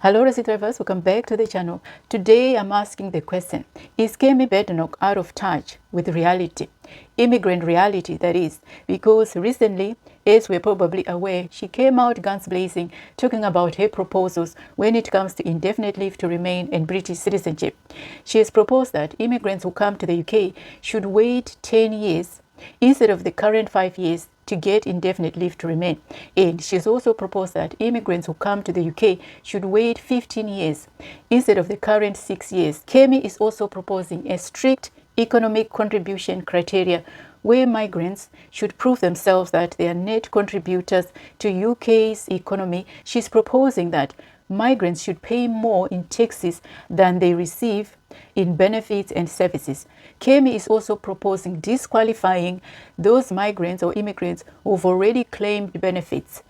Hello Resi drivers, welcome back to the channel. Today I'm asking the question, is Kemi Badenoch out of touch with reality? Immigrant reality, that is, because recently, as we're probably aware, she came out guns blazing talking about her proposals when it comes to indefinite leave to remain and British citizenship. She has proposed that immigrants who come to the UK should wait 10 years instead of the current 5 years to get indefinite leave to remain. And she's also proposed that immigrants who come to the UK should wait 15 years instead of the current 6 years. Kemi is also proposing a strict economic contribution criteria where migrants should prove themselves that they are net contributors to UK's economy. She's proposing that migrants should pay more in taxes than they receive in benefits and services. Kemi is also proposing disqualifying those migrants or immigrants who've already claimed benefits,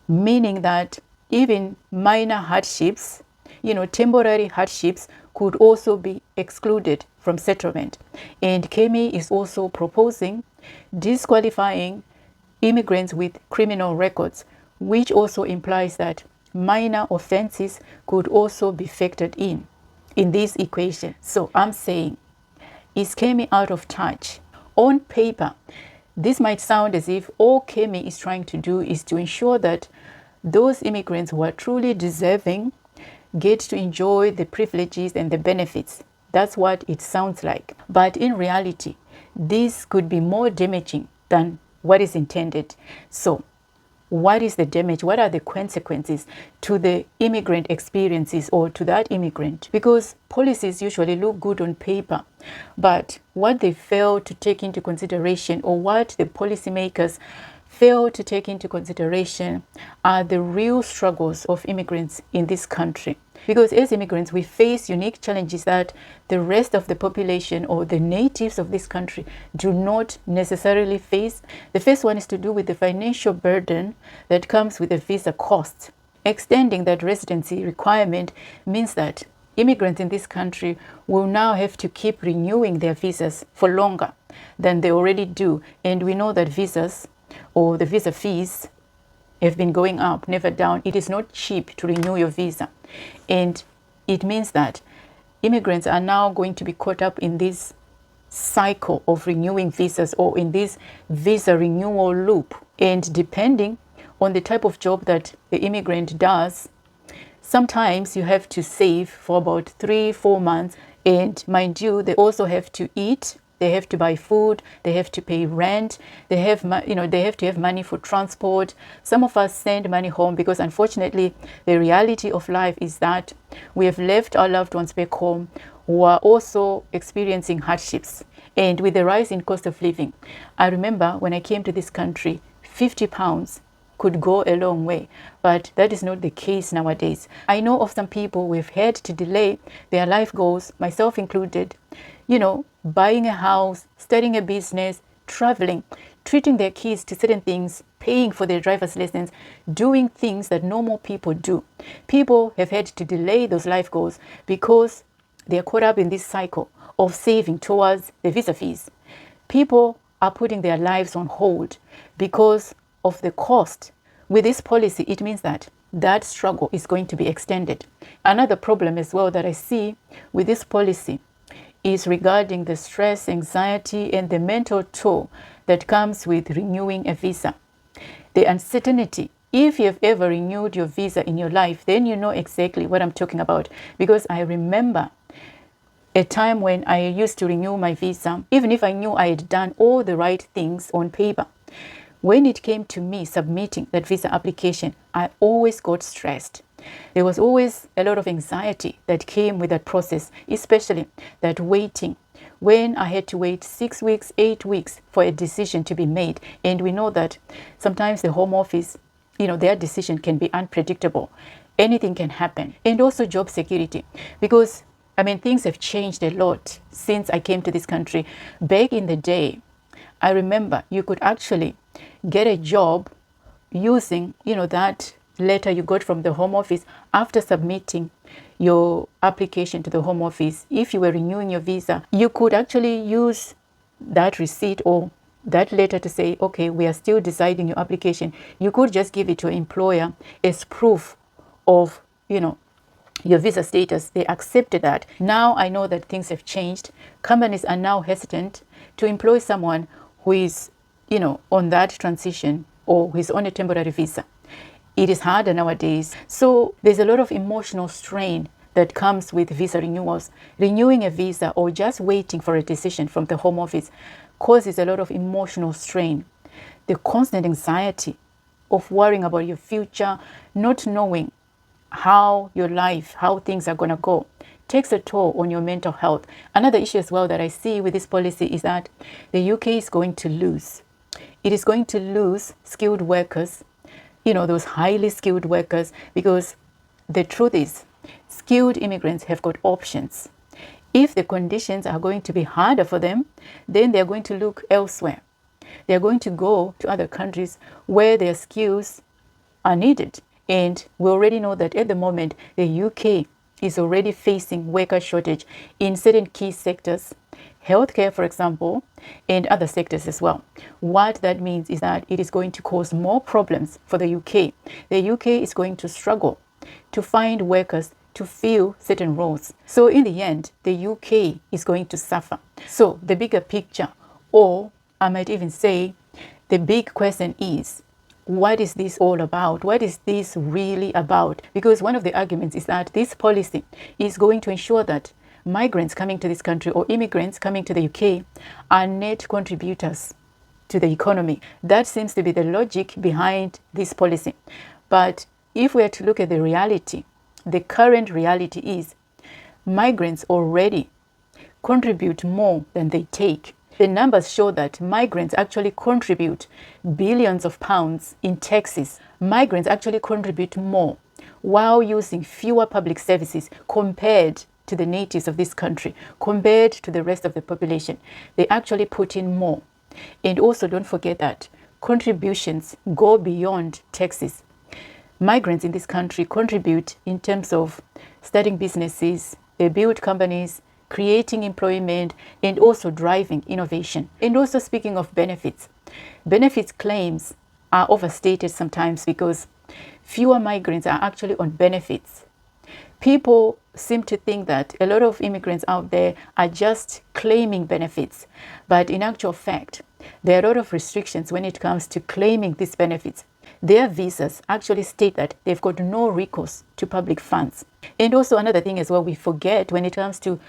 meaning that even minor hardships, temporary hardships could also be excluded from settlement. And Kemi is also proposing disqualifying immigrants with criminal records, which also implies that minor offenses could also be factored in this equation. So I'm saying, is Kemi out of touch? On paper, this might sound as if all Kemi is trying to do is to ensure that those immigrants who are truly deserving get to enjoy the privileges and the benefits. That's what it sounds like. But in reality, this could be more damaging than what is intended. So what is the damage? What are the consequences to the immigrant experiences or to that immigrant? Because policies usually look good on paper, but what they fail to take into consideration, or what the policymakers fail to take into consideration, are the real struggles of immigrants in this country. Because as immigrants, we face unique challenges that the rest of the population or the natives of this country do not necessarily face. The first one is to do with the financial burden that comes with the visa costs. Extending that residency requirement means that immigrants in this country will now have to keep renewing their visas for longer than they already do. And we know that visas or the visa fees have been going up, never down. It is not cheap to renew your visa. And it means that immigrants are now going to be caught up in this cycle of renewing visas, or in this visa renewal loop. And depending on the type of job that the immigrant does, sometimes you have to save for about 3-4 months. And mind you, they also have to eat. They have to buy food, they have to pay rent, they have to have money for transport. Some of us send money home because unfortunately the reality of life is that we have left our loved ones back home who are also experiencing hardships. And with the rise in cost of living, I remember when I came to this country, £50 could go a long way, but that is not the case nowadays. I know of some people who have had to delay their life goals, myself included, buying a house, starting a business, traveling, treating their kids to certain things, paying for their driver's lessons, doing things that normal people do. People have had to delay those life goals because they are caught up in this cycle of saving towards the visa fees. People are putting their lives on hold because of the cost. With this policy, it means that that struggle is going to be extended. Another problem as well that I see with this policy is regarding the stress, anxiety, and the mental toll that comes with renewing a visa. The uncertainty. If you've ever renewed your visa in your life, then you know exactly what I'm talking about. Because I remember a time when I used to renew my visa, even if I knew I had done all the right things on paper. When it came to me submitting that visa application, I always got stressed. There was always a lot of anxiety that came with that process, especially that waiting. When I had to wait 6 weeks, 8 weeks for a decision to be made. And we know that sometimes the Home Office, their decision can be unpredictable. Anything can happen. And also job security. Because, things have changed a lot since I came to this country. Back in the day, I remember you could actually get a job using, that letter you got from the Home Office after submitting your application to the Home Office. If you were renewing your visa, you could actually use that receipt or that letter to say, okay, we are still deciding your application. You could just give it to your employer as proof of, your visa status, they accepted that. Now I know that things have changed. Companies are now hesitant to employ someone who is, on that transition or who is on a temporary visa. It is harder nowadays. So there's a lot of emotional strain that comes with visa renewals. Renewing a visa or just waiting for a decision from the Home Office causes a lot of emotional strain. The constant anxiety of worrying about your future, not knowing how your life, how things are going to go, takes a toll on your mental health. Another issue as well that I see with this policy is that the UK is going to lose. It is going to lose skilled workers, those highly skilled workers, because the truth is, skilled immigrants have got options. If the conditions are going to be harder for them, then they're going to look elsewhere. They're going to go to other countries where their skills are needed. And we already know that at the moment, the UK is already facing worker shortage in certain key sectors, healthcare, for example, and other sectors as well. What that means is that it is going to cause more problems for the UK. The UK is going to struggle to find workers to fill certain roles. So in the end, the UK is going to suffer. So the bigger picture, or I might even say the big question is, what is this all about? What is this really about? Because one of the arguments is that this policy is going to ensure that migrants coming to this country or immigrants coming to the UK are net contributors to the economy. That seems to be the logic behind this policy. But if we are to look at the reality, the current reality is migrants already contribute more than they take. The numbers show that migrants actually contribute billions of pounds in taxes. Migrants actually contribute more while using fewer public services compared to the natives of this country, compared to the rest of the population. They actually put in more. And also don't forget that contributions go beyond taxes. Migrants in this country contribute in terms of starting businesses, they build companies, creating employment, and also driving innovation. And also speaking of benefits, benefits claims are overstated sometimes because fewer migrants are actually on benefits. People seem to think that a lot of immigrants out there are just claiming benefits, but in actual fact, there are a lot of restrictions when it comes to claiming these benefits. Their visas actually state that they've got no recourse to public funds. And also another thing as well we forget when it comes to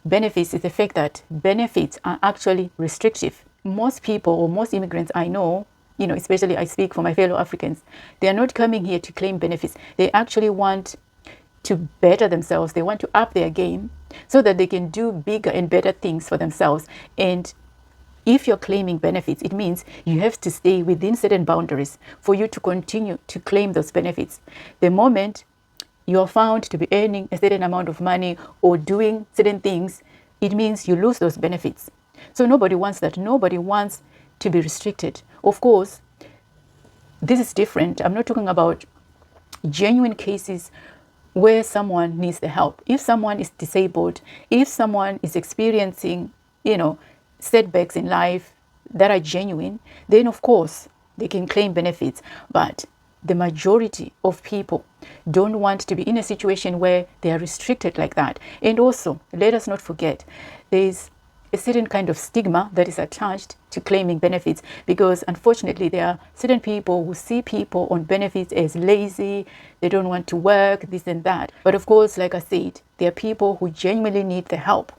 benefits is the fact that benefits are actually restrictive. Most people or most immigrants I know, especially I speak for my fellow Africans, they are not coming here to claim benefits. They actually want to better themselves. They want to up their game so that they can do bigger and better things for themselves. And if you're claiming benefits, it means you have to stay within certain boundaries for you to continue to claim those benefits. The moment you're found to be earning a certain amount of money or doing certain things, it means you lose those benefits. So nobody wants that. Nobody wants to be restricted. Of course, this is different. I'm not talking about genuine cases where someone needs the help. If someone is disabled, if someone is experiencing, setbacks in life that are genuine, then of course they can claim benefits. But the majority of people don't want to be in a situation where they are restricted like that. And also, let us not forget, there's a certain kind of stigma that is attached to claiming benefits, because unfortunately there are certain people who see people on benefits as lazy, they don't want to work, this and that. But of course, like I said, there are people who genuinely need the help.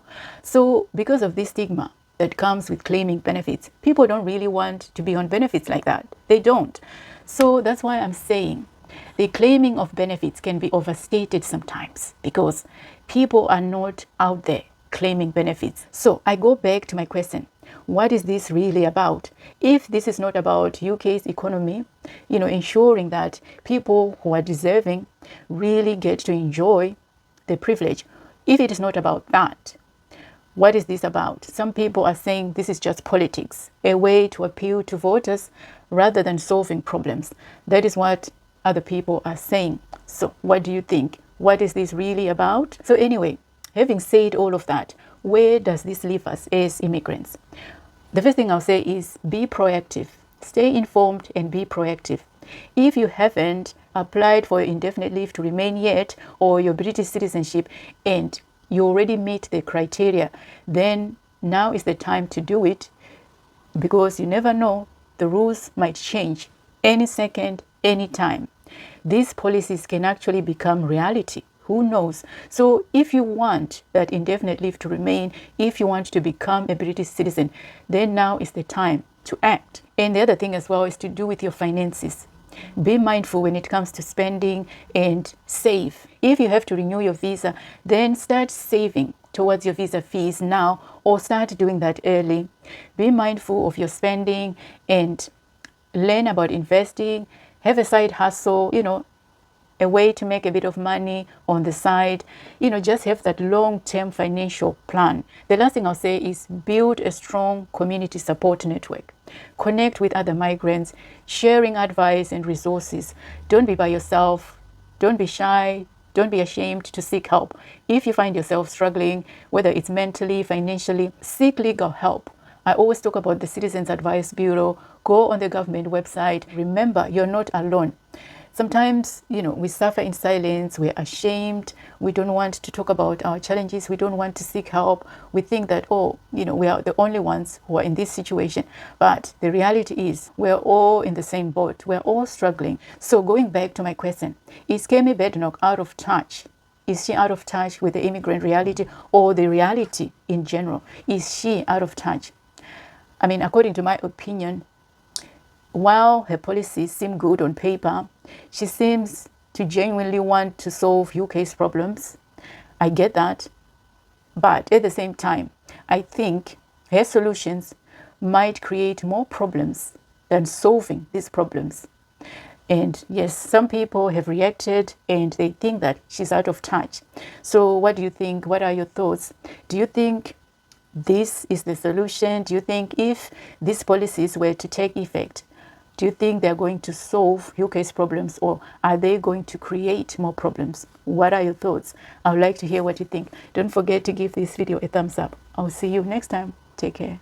So because of this stigma that comes with claiming benefits, people don't really want to be on benefits like that. They don't. So that's why I'm saying the claiming of benefits can be overstated sometimes because people are not out there claiming benefits. So I go back to my question. What is this really about? If this is not about UK's economy, ensuring that people who are deserving really get to enjoy the privilege, if it is not about that, what is this about? Some people are saying this is just politics, a way to appeal to voters rather than solving problems. That is what other people are saying. So what do you think? What is this really about? So anyway, having said all of that, where does this leave us as immigrants? The first thing I'll say is be proactive. Stay informed and be proactive. If you haven't applied for indefinite leave to remain yet, or your British citizenship, and you already meet the criteria, then now is the time to do it, because you never know, the rules might change any second, any time. These policies can actually become reality. Who knows? So if you want that indefinite leave to remain, if you want to become a British citizen, then now is the time to act. And the other thing as well is to do with your finances. Be mindful when it comes to spending and save. If you have to renew your visa, then start saving towards your visa fees now, or start doing that early. Be mindful of your spending and learn about investing. Have a side hustle, a way to make a bit of money on the side. Just have that long-term financial plan. The last thing I'll say is build a strong community support network. Connect with other migrants, sharing advice and resources. Don't be by yourself. Don't be shy. Don't be ashamed to seek help. If you find yourself struggling, whether it's mentally, financially, seek legal help. I always talk about the Citizens Advice Bureau. Go on the government website. Remember, you're not alone. Sometimes, we suffer in silence, we're ashamed, we don't want to talk about our challenges, we don't want to seek help. We think that, we are the only ones who are in this situation. But the reality is, we're all in the same boat, we're all struggling. So going back to my question, is Kemi Badenoch out of touch? Is she out of touch with the immigrant reality, or the reality in general? Is she out of touch? I mean, according to my opinion, while her policies seem good on paper, she seems to genuinely want to solve UK's problems. I get that. But at the same time, I think her solutions might create more problems than solving these problems. And yes, some people have reacted and they think that she's out of touch. So what do you think? What are your thoughts? Do you think this is the solution? Do you think if these policies were to take effect, do you think they're going to solve UK's problems, or are they going to create more problems? What are your thoughts? I would like to hear what you think. Don't forget to give this video a thumbs up. I'll see you next time. Take care.